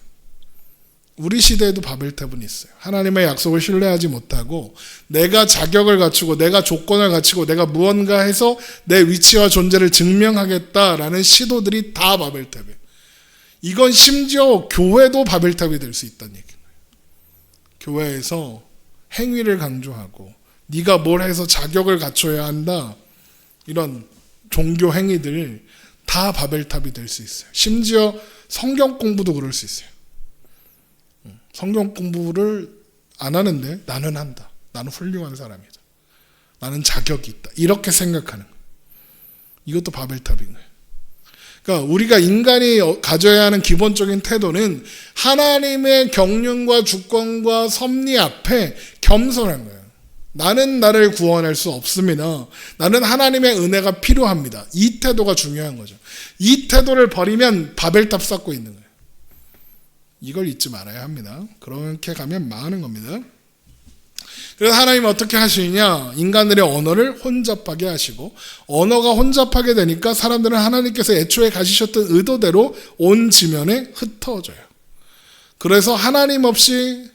우리 시대에도 바벨탑은 있어요. 하나님의 약속을 신뢰하지 못하고 내가 자격을 갖추고 내가 조건을 갖추고 내가 무언가 해서 내 위치와 존재를 증명하겠다라는 시도들이 다 바벨탑이에요. 이건 심지어 교회도 바벨탑이 될 수 있다는 얘기예요. 교회에서 행위를 강조하고 네가 뭘 해서 자격을 갖춰야 한다, 이런 종교 행위들 다 바벨탑이 될 수 있어요. 심지어 성경 공부도 그럴 수 있어요. 성경 공부를 안 하는데 나는 한다. 나는 훌륭한 사람이다. 나는 자격이 있다. 이렇게 생각하는 거예요. 이것도 바벨탑인 거예요. 그러니까 우리가 인간이 가져야 하는 기본적인 태도는 하나님의 경륜과 주권과 섭리 앞에 겸손한 거예요. 나는 나를 구원할 수 없습니다. 나는 하나님의 은혜가 필요합니다. 이 태도가 중요한 거죠. 이 태도를 버리면 바벨탑 쌓고 있는 거예요. 이걸 잊지 말아야 합니다. 그렇게 가면 망하는 겁니다. 그래서 하나님은 어떻게 하시느냐? 인간들의 언어를 혼잡하게 하시고, 언어가 혼잡하게 되니까 사람들은 하나님께서 애초에 가지셨던 의도대로 온 지면에 흩어져요. 그래서 하나님 없이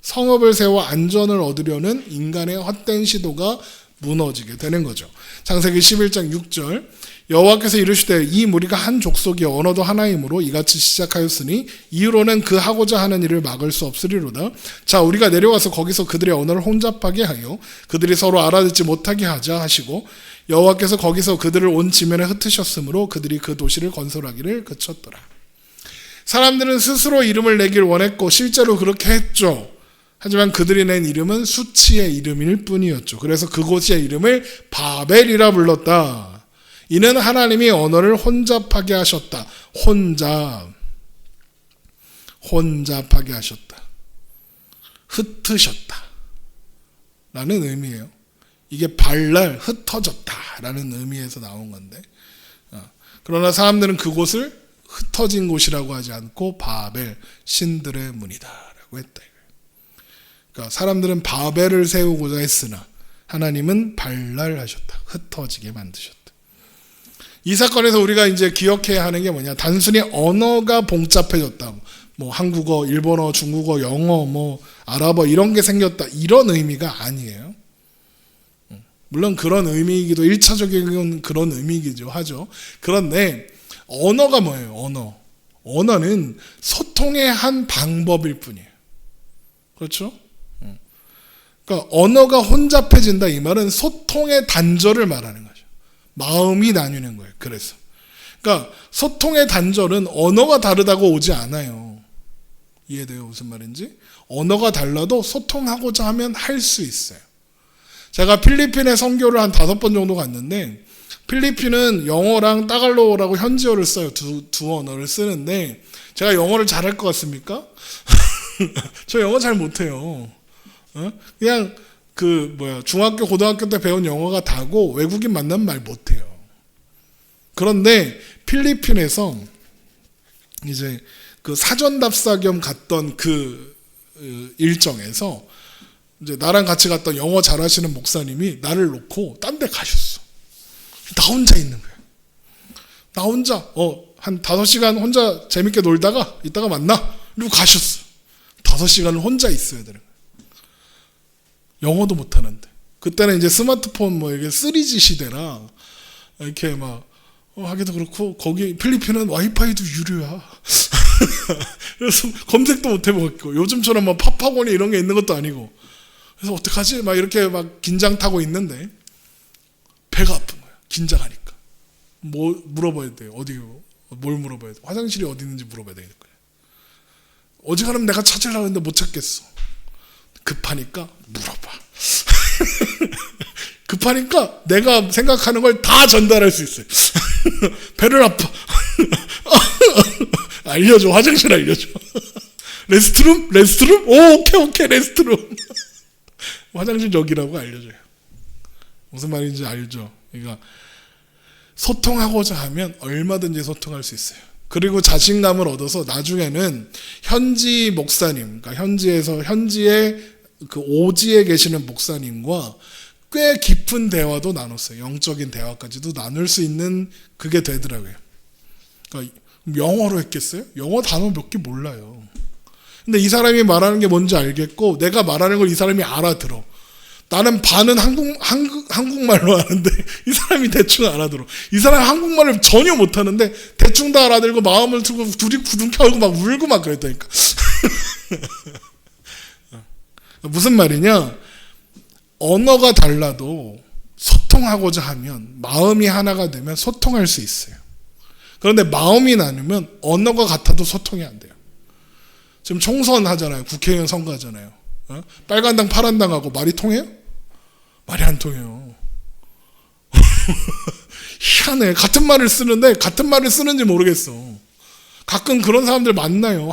성읍을 세워 안전을 얻으려는 인간의 헛된 시도가 무너지게 되는 거죠. 창세기 11장 6절, 여호와께서 이르시되 이 무리가 한 족속이 언어도 하나이므로 이같이 시작하였으니 이후로는 그 하고자 하는 일을 막을 수 없으리로다. 자, 우리가 내려와서 거기서 그들의 언어를 혼잡하게 하여 그들이 서로 알아듣지 못하게 하자 하시고, 여호와께서 거기서 그들을 온 지면에 흩으셨으므로 그들이 그 도시를 건설하기를 그쳤더라. 사람들은 스스로 이름을 내길 원했고 실제로 그렇게 했죠. 하지만 그들이 낸 이름은 수치의 이름일 뿐이었죠. 그래서 그곳의 이름을 바벨이라 불렀다. 이는 하나님이 언어를 혼잡하게 하셨다. 혼잡하게 하셨다. 흩으셨다 라는 의미예요. 이게 발랄, 흩어졌다 라는 의미에서 나온 건데, 그러나 사람들은 그곳을 흩어진 곳이라고 하지 않고 바벨, 신들의 문이다 라고 했다. 그러니까 사람들은 바벨을 세우고자 했으나 하나님은 발랄하셨다. 흩어지게 만드셨다. 이 사건에서 우리가 이제 기억해야 하는 게 뭐냐? 단순히 언어가 복잡해졌다. 뭐 한국어, 일본어, 중국어, 영어, 뭐 아랍어 이런 게 생겼다. 이런 의미가 아니에요. 물론 그런 의미이기도 1차적인 그런 의미이기도 하죠. 그런데 언어가 뭐예요? 언어는 소통의 한 방법일 뿐이에요. 그렇죠? 그러니까 언어가 혼잡해진다 이 말은 소통의 단절을 말하는 거죠. 마음이 나뉘는 거예요. 그래서 그러니까 소통의 단절은 언어가 다르다고 오지 않아요. 이해돼요? 무슨 말인지? 언어가 달라도 소통하고자 하면 할 수 있어요. 제가 필리핀에 선교를 한 5번 정도 갔는데, 필리핀은 영어랑 따갈로그라고 현지어를 써요. 두 언어를 쓰는데, 제가 영어를 잘할 것 같습니까? 저 영어 잘 못해요. 그냥 중학교, 고등학교 때 배운 영어가 다고 외국인 만나면 말 못해요. 그런데 필리핀에서 이제 그 사전답사 겸 갔던 그 일정에서 이제 나랑 같이 갔던 영어 잘하시는 목사님이 나를 놓고 딴 데 가셨어. 나 혼자 있는 거예요. 나 혼자 한 5시간 혼자 재밌게 놀다가 이따가 만나? 그리고 가셨어. 5시간을 혼자 있어야 되는 거예요. 영어도 못하는데. 그때는 이제 스마트폰 이게 3G 시대라 이렇게 막 하기도 그렇고, 거기 필리핀은 와이파이도 유료야. 그래서 검색도 못 해보겠고, 요즘처럼 막 팝학원이 이런 게 있는 것도 아니고, 그래서 어떡하지? 막 이렇게 막 긴장 타고 있는데 배가 아픈 거야. 긴장하니까. 뭐 물어봐야 돼요. 뭘 물어봐야 돼? 화장실이 어디 있는지 물어봐야 되니까. 어지간하면 내가 찾으려고 했는데 못 찾겠어. 급하니까 물어봐. 급하니까 내가 생각하는 걸 다 전달할 수 있어요. 배를 아파. 알려줘. 화장실 알려줘. 레스트룸? 오, 오케이, 레스트룸. 화장실 여기라고 알려줘요. 무슨 말인지 알죠? 그러니까 소통하고자 하면 얼마든지 소통할 수 있어요. 그리고 자신감을 얻어서 나중에는 현지 목사님, 그러니까 현지의 그 오지에 계시는 목사님과 꽤 깊은 대화도 나눴어요. 영적인 대화까지도 나눌 수 있는 그게 되더라고요. 그러니까 영어로 했겠어요? 영어 단어 몇 개 몰라요. 근데 이 사람이 말하는 게 뭔지 알겠고 내가 말하는 걸 이 사람이 알아들어. 나는 반은 한국말로 하는데 이 사람이 대충 알아들어. 이 사람이 한국말을 전혀 못하는데 대충 다 알아들고 마음을 두고 둘이 부둥켜안고 막 울고 막 그랬다니까. 무슨 말이냐? 언어가 달라도 소통하고자 하면 마음이 하나가 되면 소통할 수 있어요. 그런데 마음이 나누면 언어가 같아도 소통이 안 돼요. 지금 총선 하잖아요. 국회의원 선거하잖아요. 빨간 당 파란 당하고 말이 통해요? 말이 안 통해요. 희한해. 같은 말을 쓰는데 같은 말을 쓰는지 모르겠어. 가끔 그런 사람들 만나요.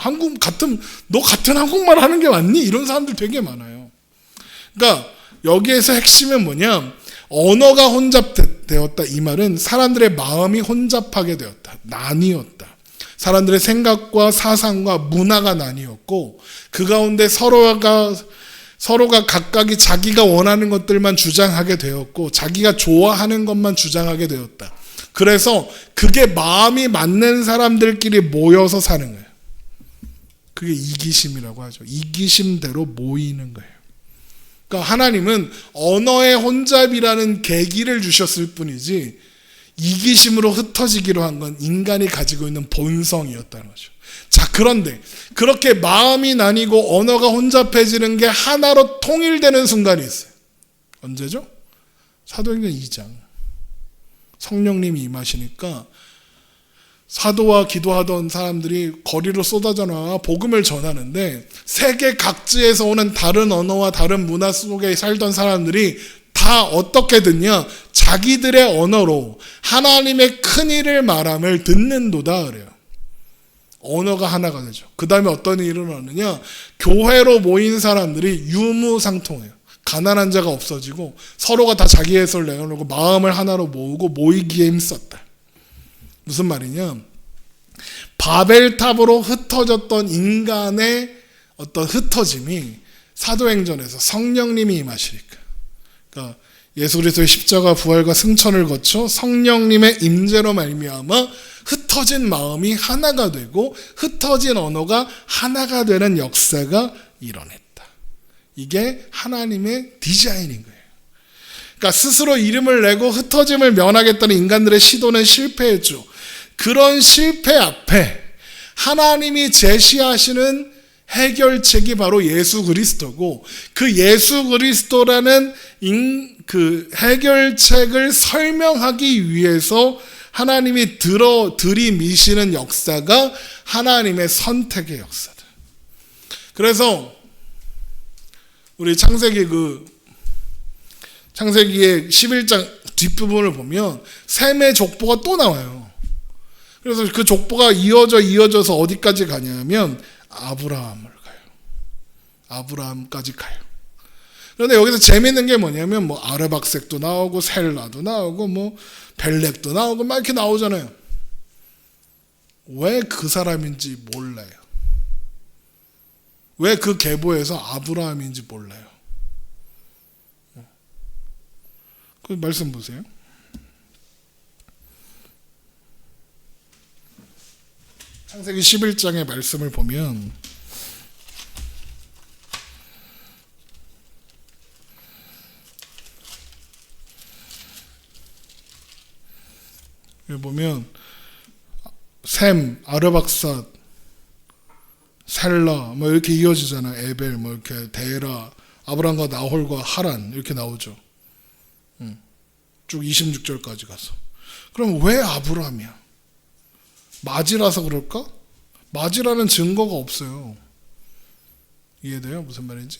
너 같은 한국말 하는 게 맞니? 이런 사람들 되게 많아요. 그러니까 여기에서 핵심은 뭐냐? 언어가 혼잡되었다. 이 말은 사람들의 마음이 혼잡하게 되었다. 나뉘었다. 사람들의 생각과 사상과 문화가 나뉘었고 그 가운데 서로가 각각이 자기가 원하는 것들만 주장하게 되었고 자기가 좋아하는 것만 주장하게 되었다. 그래서 그게 마음이 맞는 사람들끼리 모여서 사는 거예요. 그게 이기심이라고 하죠. 이기심대로 모이는 거예요. 그러니까 하나님은 언어의 혼잡이라는 계기를 주셨을 뿐이지 이기심으로 흩어지기로 한 건 인간이 가지고 있는 본성이었다는 거죠. 자, 그런데 그렇게 마음이 나뉘고 언어가 혼잡해지는 게 하나로 통일되는 순간이 있어요. 언제죠? 사도행전 2장. 성령님이 임하시니까 사도와 기도하던 사람들이 거리로 쏟아져 나와 복음을 전하는데 세계 각지에서 오는 다른 언어와 다른 문화 속에 살던 사람들이 다 어떻게 듣냐? 자기들의 언어로 하나님의 큰 일을 말함을 듣는도다 그래요. 언어가 하나가 되죠. 그 다음에 어떤 일이 일어나느냐? 교회로 모인 사람들이 유무상통해요. 가난한 자가 없어지고 서로가 다 자기 해설 내놓고 마음을 하나로 모으고 모이기에 힘썼다. 무슨 말이냐? 바벨탑으로 흩어졌던 인간의 어떤 흩어짐이 사도행전에서 성령님이 임하시니까, 그러니까 예수 그리스도의 십자가 부활과 승천을 거쳐 성령님의 임재로 말미암아 흩어진 마음이 하나가 되고 흩어진 언어가 하나가 되는 역사가 일어났다. 이게 하나님의 디자인인 거예요. 그러니까 스스로 이름을 내고 흩어짐을 면하겠다는 인간들의 시도는 실패했죠. 그런 실패 앞에 하나님이 제시하시는 해결책이 바로 예수 그리스도고, 그 예수 그리스도라는 그 해결책을 설명하기 위해서 하나님이 들이미시는 역사가 하나님의 선택의 역사다. 그래서 우리 창세기의 11장 뒷부분을 보면 셈의 족보가 또 나와요. 그래서 그 족보가 이어져서 어디까지 가냐면 아브라함을 가요. 아브라함까지 가요. 그런데 여기서 재밌는 게 뭐냐면 뭐 아르박색도 나오고 셀라도 나오고 뭐 벨렉도 나오고 막 이렇게 나오잖아요. 왜 그 사람인지 몰라요. 왜 그 계보에서 아브라함인지 몰라요. 그 말씀 보세요. 창세기 11장의 말씀을 보면 여기 보면 셈, 아르박삿, 셀라 뭐 이렇게 이어지잖아요. 에벨 뭐 이렇게 데라, 아브람과 나홀과 하란 이렇게 나오죠. 쭉 26절까지 가서. 그럼 왜 아브라함이야? 맞이라서 그럴까? 맞이라는 증거가 없어요. 이해돼요? 무슨 말인지?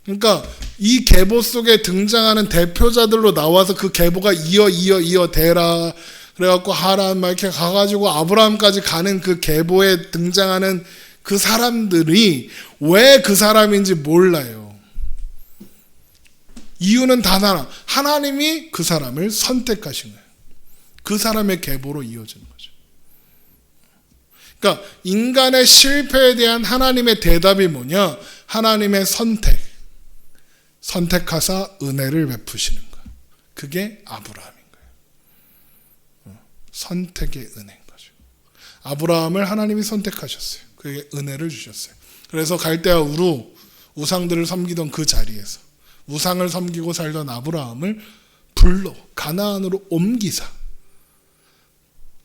그러니까 이 계보 속에 등장하는 대표자들로 나와서 그 계보가 이어 대라 그래갖고 하란 막 이렇게 가가지고 아브라함까지 가는 그 계보에 등장하는 그 사람들이 왜 그 사람인지 몰라요. 이유는 단 하나. 하나님이 그 사람을 선택하신 거예요. 그 사람의 계보로 이어지는 거죠. 그러니까 인간의 실패에 대한 하나님의 대답이 뭐냐? 하나님의 선택. 선택하사 은혜를 베푸시는 거예요. 그게 아브라함인 거예요. 선택의 은혜인 거죠. 아브라함을 하나님이 선택하셨어요. 그에게 은혜를 주셨어요. 그래서 갈대아 우루 우상들을 섬기던 그 자리에서 우상을 섬기고 살던 아브라함을 불러 가나안으로 옮기사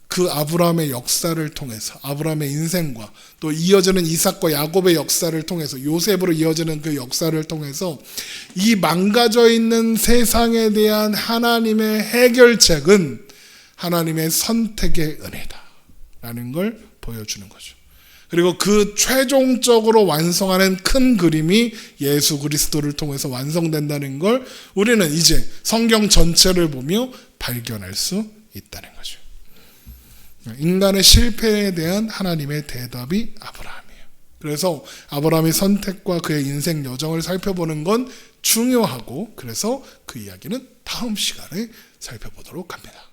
그 아브라함의 역사를 통해서 아브라함의 인생과 또 이어지는 이삭과 야곱의 역사를 통해서 요셉으로 이어지는 그 역사를 통해서 이 망가져 있는 세상에 대한 하나님의 해결책은 하나님의 선택의 은혜다라는 걸 보여주는 거죠. 그리고 그 최종적으로 완성하는 큰 그림이 예수 그리스도를 통해서 완성된다는 걸 우리는 이제 성경 전체를 보며 발견할 수 있다는 거죠. 인간의 실패에 대한 하나님의 대답이 아브라함이에요. 그래서 아브라함의 선택과 그의 인생 여정을 살펴보는 건 중요하고 그래서 그 이야기는 다음 시간에 살펴보도록 합니다.